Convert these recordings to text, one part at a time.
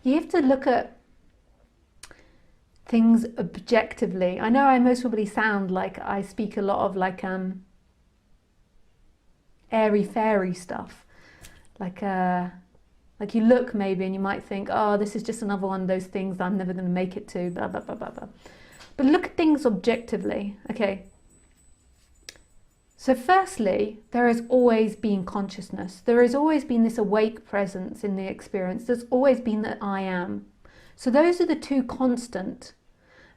You have to look at things objectively. I know I most probably sound like I speak a lot of like airy fairy stuff, like you look maybe and you might think, oh, this is just another one of those things that I'm never going to make it to, blah blah blah blah blah. But look at things objectively. Okay, so firstly, there has always been consciousness. There has always been this awake presence in the experience. There's always been the I am. So those are the two constant.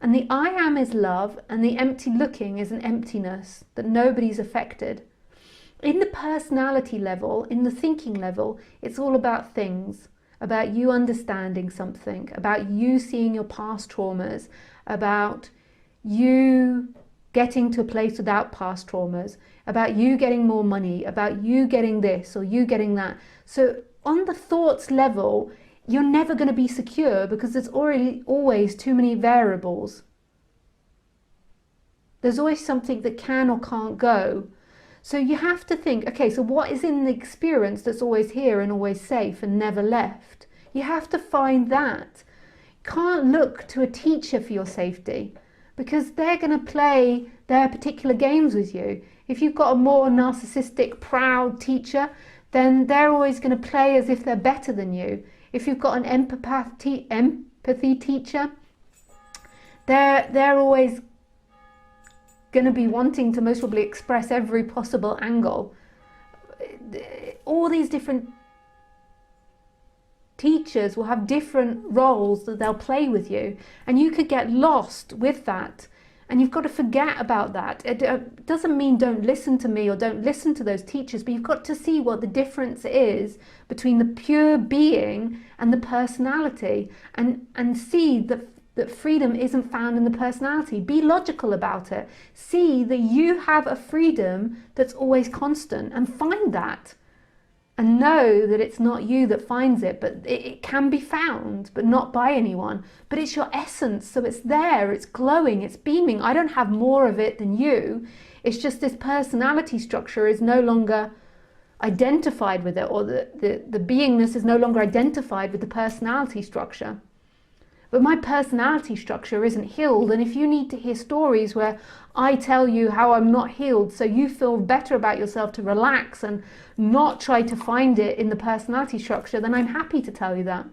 And the I am is love, and the empty looking is an emptiness that nobody's affected. In the personality level, in the thinking level, it's all about things, about you understanding something, about you seeing your past traumas, about you getting to a place without past traumas, about you getting more money, about you getting this or you getting that. So on the thoughts level, you're never going to be secure because there's already always too many variables. There's always something that can or can't go. So you have to think, okay, so what is in the experience that's always here and always safe and never left? You have to find that. You can't look to a teacher for your safety because they're going to play their particular games with you. If you've got a more narcissistic, proud teacher, then they're always going to play as if they're better than you. If you've got an empathy teacher, they're always going to be wanting to most probably express every possible angle. All these different teachers will have different roles that they'll play with you, and you could get lost with that, and you've got to forget about that. It doesn't mean don't listen to me or don't listen to those teachers, but you've got to see what the difference is between the pure being and the personality, and see that freedom isn't found in the personality. Be logical about it. See that you have a freedom that's always constant, and find that. And know that it's not you that finds it, but it can be found, but not by anyone. But it's your essence, so it's there, it's glowing, it's beaming. I don't have more of it than you. It's just this personality structure is no longer identified with it, or the beingness is no longer identified with the personality structure. But my personality structure isn't healed, and if you need to hear stories where I tell you how I'm not healed so you feel better about yourself to relax and not try to find it in the personality structure, then I'm happy to tell you that.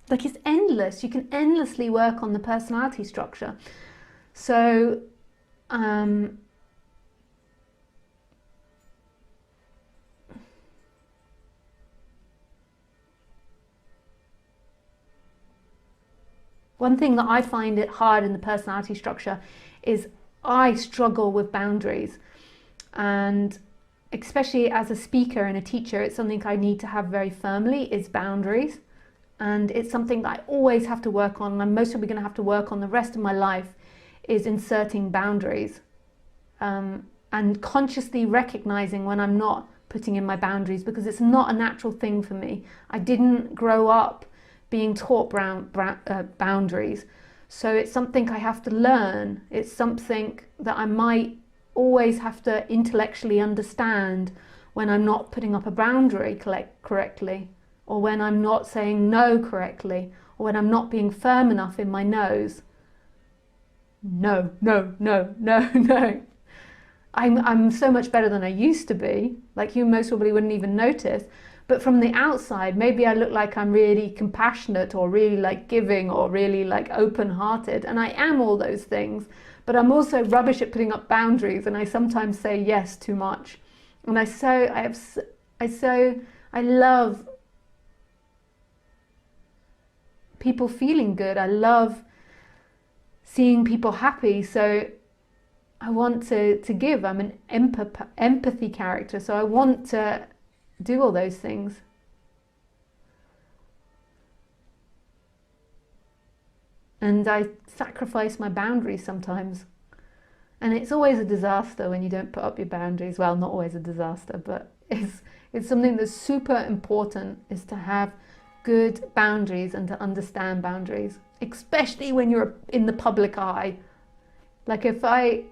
Like, it's endless. You can endlessly work on the personality structure. So one thing that I find it hard in the personality structure is I struggle with boundaries, and especially as a speaker and a teacher, it's something I need to have very firmly, is boundaries. And it's something that I always have to work on, and I'm most probably going to have to work on the rest of my life, is inserting boundaries, and consciously recognizing when I'm not putting in my boundaries, because it's not a natural thing for me. I didn't grow up being taught boundaries, so it's something I have to learn. It's something that I might always have to intellectually understand when I'm not putting up a boundary correctly, or when I'm not saying no correctly, or when I'm not being firm enough in my no's. No, no, no, no, no. I'm so much better than I used to be. Like, you most probably wouldn't even notice. But from the outside, maybe I look like I'm really compassionate, or really like giving, or really like open-hearted. And I am all those things. But I'm also rubbish at putting up boundaries, and I sometimes say yes too much. And I love people feeling good. I love seeing people happy, so I want to give. I'm an empathy character, so I want to do all those things. And I sacrifice my boundaries sometimes. And it's always a disaster when you don't put up your boundaries. Well, not always a disaster, but it's something that's super important, is to have good boundaries and to understand boundaries, especially when you're in the public eye. Like if I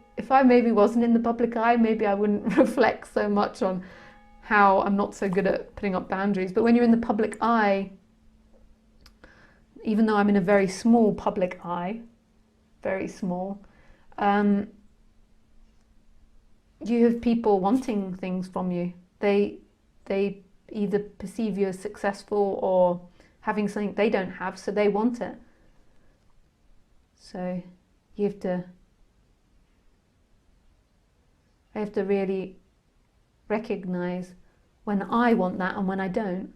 maybe wasn't in the public eye, maybe I wouldn't reflect so much on how I'm not so good at putting up boundaries. But when you're in the public eye, even though I'm in a very small public eye, very small, you have people wanting things from you. They either perceive you as successful or having something they don't have, so they want it. So you have to I have to really recognize when I want that and when I don't.